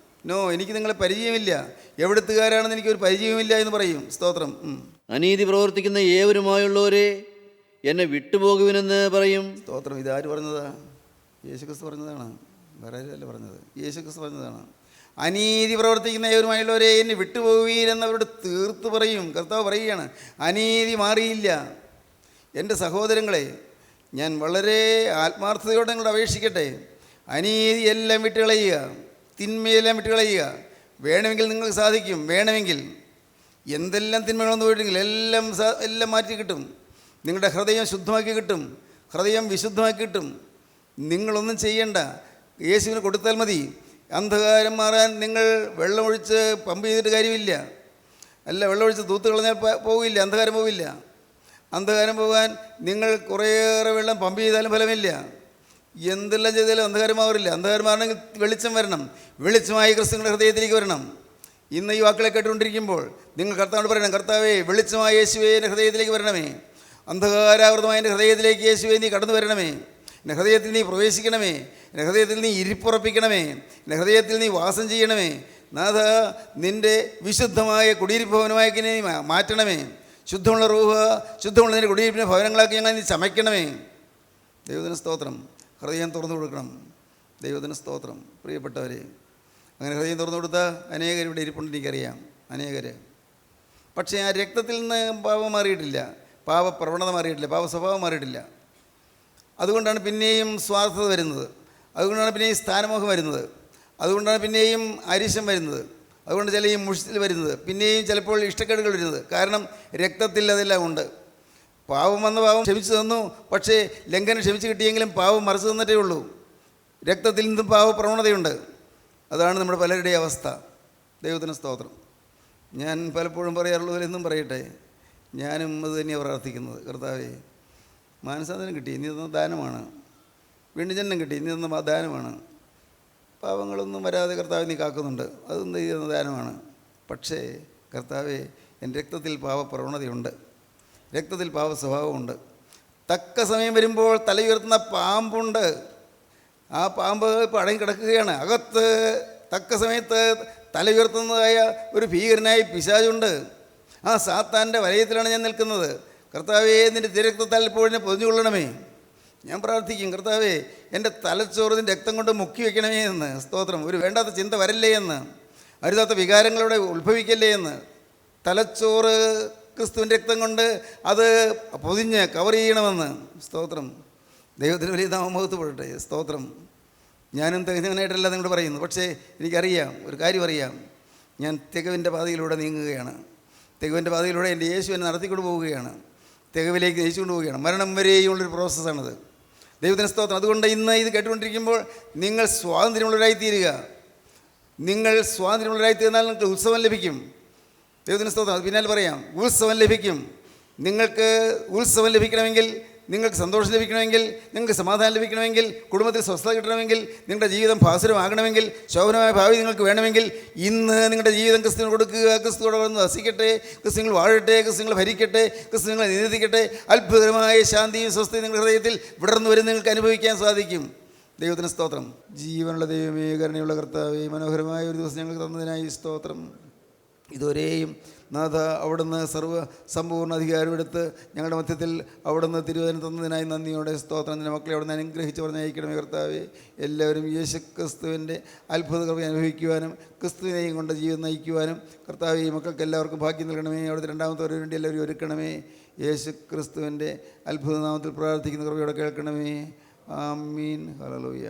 നോ, എനിക്ക് നിങ്ങളെ പരിചയമില്ല, എവിടെത്തുകാരാണെന്ന് എനിക്കൊരു പരിചയമില്ല എന്ന് പറയും. സ്തോത്രം. അനീതി പ്രവർത്തിക്കുന്ന ഏവരുമായുള്ളവരെ എന്നെ വിട്ടുപോകുവിനെന്ന് പറയും. സ്തോത്രം. ഇതാര് പറഞ്ഞതാ? യേശുക്രിസ്തു പറഞ്ഞതാണ്, വേറെ ആരല്ല പറഞ്ഞത്, യേശുക്രിസ്തു പറഞ്ഞതാണ്. അനീതി പ്രവർത്തിക്കുന്ന ഏവരുമായുള്ളവരെ എന്നെ വിട്ടുപോകുവീരെന്നവരോട് തീർത്ത് പറയും. കർത്താവ് പറയുകയാണ്, അനീതി മാറിയില്ല. എൻ്റെ സഹോദരങ്ങളെ, ഞാൻ വളരെ ആത്മാർത്ഥതയോടെ നിങ്ങളോട് അപേക്ഷിക്കട്ടെ, അനീതിയെല്ലാം വിട്ടുകളയുക, തിന്മയെല്ലാം വിട്ടുകളയുക. വേണമെങ്കിൽ നിങ്ങൾക്ക് സാധിക്കും. വേണമെങ്കിൽ എന്തെല്ലാം തിന്മകളൊന്നും പോയിട്ടെങ്കിൽ എല്ലാം മാറ്റി കിട്ടും. നിങ്ങളുടെ ഹൃദയം ശുദ്ധമാക്കി കിട്ടും, ഹൃദയം വിശുദ്ധമാക്കി കിട്ടും. നിങ്ങളൊന്നും ചെയ്യണ്ട, യേശുവിന് കൊടുത്താൽ മതി. അന്ധകാരം മാറാൻ നിങ്ങൾ വെള്ളമൊഴിച്ച് പമ്പ് ചെയ്തിട്ട് കാര്യമില്ല. വെള്ളമൊഴിച്ച് തൂത്ത് കളഞ്ഞാൽ പോവില്ല, അന്ധകാരം പോവില്ല. അന്ധകാരം പോകാൻ നിങ്ങൾ കുറേയേറെ വെള്ളം പമ്പ് ചെയ്താലും ഫലമില്ല. എന്തെല്ലാം ചെയ്താലും അന്ധകാരം മാറില്ല. അന്ധകാരം മാറണമെങ്കിൽ വെളിച്ചം വരണം. വെളിച്ചമായി ക്രിസ്തു നിങ്ങളുടെ ഹൃദയത്തിലേക്ക് വരണം. ഇന്ന് ഈ വാക്കുകളെ കേട്ടുകൊണ്ടിരിക്കുമ്പോൾ നിങ്ങൾ കർത്താവോട് പറയണം, കർത്താവേ, വെളിച്ചമായ യേശുവേ എൻ്റെ ഹൃദയത്തിലേക്ക് വരണമേ, അന്ധകാരാവൃതമായ എൻ്റെ ഹൃദയത്തിലേക്ക് യേശുവേ നീ കടന്നു വരണമേ, എൻ്റെ ഹൃദയത്തിൽ നീ പ്രവേശിക്കണമേ, എൻ്റെ ഹൃദയത്തിൽ നീ ഇരിപ്പുറപ്പിക്കണമേ, എൻ്റെ ഹൃദയത്തിൽ നീ വാസം ചെയ്യണമേ. നാഥ, നിൻ്റെ വിശുദ്ധമായ കുടിയിരിപ്പ് ഭവനമാക്കി നീ മാറ്റണമേ. ശുദ്ധമുള്ള റൂഹ, ശുദ്ധമുള്ള നിൻ്റെ കുടിയിരിപ്പിൻ്റെ ഭവനങ്ങളാക്കി ഞങ്ങൾ നീ ചമയ്ക്കണമേ. ദൈവത്തിന് സ്തോത്രം. ഹൃദയം തുറന്നു കൊടുക്കണം. ദൈവത്തിന് സ്തോത്രം. പ്രിയപ്പെട്ടവരെ, അങ്ങനെ ഹൃദയം തുറന്നു കൊടുത്താൽ അനേകർ ഇവിടെ ഇരിപ്പുണ്ട്, എനിക്കറിയാം, അനേകർ. പക്ഷേ ആ രക്തത്തിൽ നിന്ന് പാപം മാറിയിട്ടില്ല, പാപപ്രവണത മാറിയിട്ടില്ല, പാപ സ്വഭാവം മാറിയിട്ടില്ല. അതുകൊണ്ടാണ് പിന്നെയും സ്വാർത്ഥത വരുന്നത്, അതുകൊണ്ടാണ് പിന്നെയും സ്ഥാനമോഹം വരുന്നത്, അതുകൊണ്ടാണ് പിന്നെയും അരിശം വരുന്നത്, അതുകൊണ്ട് ചില ഈ മുഷിച്ചിൽ വരുന്നത്, പിന്നെയും ചിലപ്പോൾ ഇഷ്ടക്കേടുകൾ വരുന്നത്. കാരണം രക്തത്തിൽ അതെല്ലാം ഉണ്ട്. പാവം വന്ന പാവം ക്ഷമിച്ചു തന്നു, പക്ഷേ ലംഘനം ക്ഷമിച്ച് കിട്ടിയെങ്കിലും പാവം മറിച്ചു തന്നിട്ടേ ഉള്ളൂ. രക്തത്തിൽ നിന്നും പാവപ്രവണതയുണ്ട്. അതാണ് നമ്മുടെ പലരുടെയും അവസ്ഥ. ദൈവത്തിന് സ്തോത്രം. ഞാൻ പലപ്പോഴും പറയാറുള്ളതിൽ എന്നും പറയട്ടെ, ഞാനും അത് തന്നെയാണ് പ്രാർത്ഥിക്കുന്നത്. കർത്താവേ, മാനസാന്തരം കിട്ടി, ഇനി തന്ന ദാനമാണ്. വീണ്ടും ജന്മം കിട്ടി, ഇനി തന്ന ദാനമാണ്. പാവങ്ങളൊന്നും വരാതെ കർത്താവ് നീ കാക്കുന്നുണ്ട്, അതൊന്നും ചെയ്യുന്ന ദാനമാണ്. പക്ഷേ കർത്താവേ, എൻ്റെ രക്തത്തിൽ പാവപ്രവണതയുണ്ട്, രക്തത്തിൽ പാവ സ്വഭാവമുണ്ട്. തക്ക സമയം വരുമ്പോൾ തലയുയർത്തുന്ന പാമ്പുണ്ട്. ആ പാമ്പ് ഇപ്പോൾ അടങ്ങി കിടക്കുകയാണ്. അകത്ത് തക്ക സമയത്ത് തലയുയർത്തുന്നതായ ഒരു ഭീകരനായി പിശാചുണ്ട്. ആ സാത്താൻ്റെ വലയത്തിലാണ് ഞാൻ നിൽക്കുന്നത്. കർത്താവേ, നിൻ്റെ തിരക്തത്താൽ ഇപ്പോഴെ പൊതിഞ്ഞുകൊള്ളണമേ. ഞാൻ പ്രാർത്ഥിക്കും, കർത്താവേ, എൻ്റെ തലച്ചോറ് നിൻ്റെ രക്തം കൊണ്ട് മുക്കി വയ്ക്കണമേ എന്ന്. സ്തോത്രം. ഒരു വേണ്ടാത്ത ചിന്ത വരല്ലേ എന്ന്, അരുതാത്ത വികാരങ്ങളുടെ ഉത്ഭവിക്കല്ലേ എന്ന്. തലച്ചോറ് ക്രിസ്തുവിൻ്റെ രക്തം കൊണ്ട് അത് പൊതിഞ്ഞ് കവർ ചെയ്യണമെന്ന്. സ്തോത്രം. ദൈവത്തിന് വലിയ നാമമഹത്വപ്പെടട്ടെ. സ്തോത്രം. ഞാനും തികഞ്ഞവനായിട്ടല്ല നിങ്ങളോട് പറയുന്നു. പക്ഷേ എനിക്കറിയാം, ഒരു കാര്യം അറിയാം, ഞാൻ തികവിൻ്റെ പാതയിലൂടെ നീങ്ങുകയാണ്. തികവിൻ്റെ പാതയിലൂടെ എൻ്റെ യേശു എന്നെ നടത്തിക്കൊണ്ട് പോവുകയാണ്. തികവിലേക്ക് നയിച്ചുകൊണ്ട് പോവുകയാണ്. മരണം വരെയുള്ളൊരു പ്രോസസ്സാണത്. ദൈവത്തിന് സ്തോത്രം. അതുകൊണ്ട് ഇന്ന് ഇത് കേട്ടുകൊണ്ടിരിക്കുമ്പോൾ നിങ്ങൾ സ്വാതന്ത്ര്യമുള്ളവരായിത്തീരുക. നിങ്ങൾ സ്വാതന്ത്ര്യമുള്ളവരായിത്തീർന്നാൽ നിങ്ങൾക്ക് ഉത്സവം ലഭിക്കും. ദൈവത്തിന് സ്തോത്രം. അത് പിന്നാലെ പറയാം, ഉത്സവം ലഭിക്കും. നിങ്ങൾക്ക് ഉത്സവം ലഭിക്കണമെങ്കിൽ, നിങ്ങൾക്ക് സന്തോഷം ലഭിക്കണമെങ്കിൽ, നിങ്ങൾക്ക് സമാധാനം ലഭിക്കണമെങ്കിൽ, കുടുംബത്തിൽ സ്വസ്ഥത കിട്ടണമെങ്കിൽ, നിങ്ങളുടെ ജീവിതം ഭാസുരമാകണമെങ്കിൽ, ശോഭനമായ ഭാവി നിങ്ങൾക്ക് വേണമെങ്കിൽ, ഇന്ന് നിങ്ങളുടെ ജീവിതം ക്രിസ്തുവിന് കൊടുക്കുക. ക്രിസ്തുവോടെ വന്ന് വസിക്കട്ടെ, ക്രിസ്തു നിങ്ങൾ വാഴട്ടെ, ക്രിസ്തു നിങ്ങൾ ഭരിക്കട്ടെ, ക്രിസ്തു നിങ്ങളെ നിയന്ത്രിക്കട്ടെ. അത്ഭുതകരമായ ശാന്തിയും സ്വസ്ഥതയും നിങ്ങളുടെ ഹൃദയത്തിൽ വിടർന്നു വരും നിങ്ങൾക്ക് അനുഭവിക്കാൻ സാധിക്കും. ദൈവത്തിന് സ്തോത്രം. ജീവനുള്ള ദൈവമേ, കരുണയുള്ള കർത്താവേ, മനോഹരമായ ഒരു ദിവസം ഞങ്ങൾക്ക് തന്നതിനായി സ്തോത്രം. ഇതുവരെയും നാഥ അവിടുന്ന് സർവ്വ സമ്പൂർണ്ണ അധികാരമെടുത്ത് ഞങ്ങളുടെ മധ്യത്തിൽ അവിടുന്ന് തിരുവചനം തന്നതിനായി നന്ദിയോടെ സ്തോത്രം. നിൻ്റെ മക്കളെ അവിടുന്ന് അനുഗ്രഹിച്ച് പറഞ്ഞയക്കണമേ കർത്താവേ. എല്ലാവരും യേശു ക്രിസ്തുവിൻ്റെ അത്ഭുത കൃപ അനുഭവിക്കുവാനും ക്രിസ്തുവിനെയും കൊണ്ട് ജീവിതം നയിക്കുവാനും കർത്താവേ ഈ മക്കൾക്ക് എല്ലാവർക്കും ഭാഗ്യം നൽകണമേ. അവിടുത്തെ രണ്ടാമത്തെ വേണ്ടി എല്ലാവരും ഒരുക്കണമേ. യേശു ക്രിസ്തുവിൻ്റെ അത്ഭുത നാമത്തിൽ പ്രാർത്ഥിക്കുന്ന കൃപയോടെ കേൾക്കണമേ. ആമീൻ. ഹല്ലേലൂയ.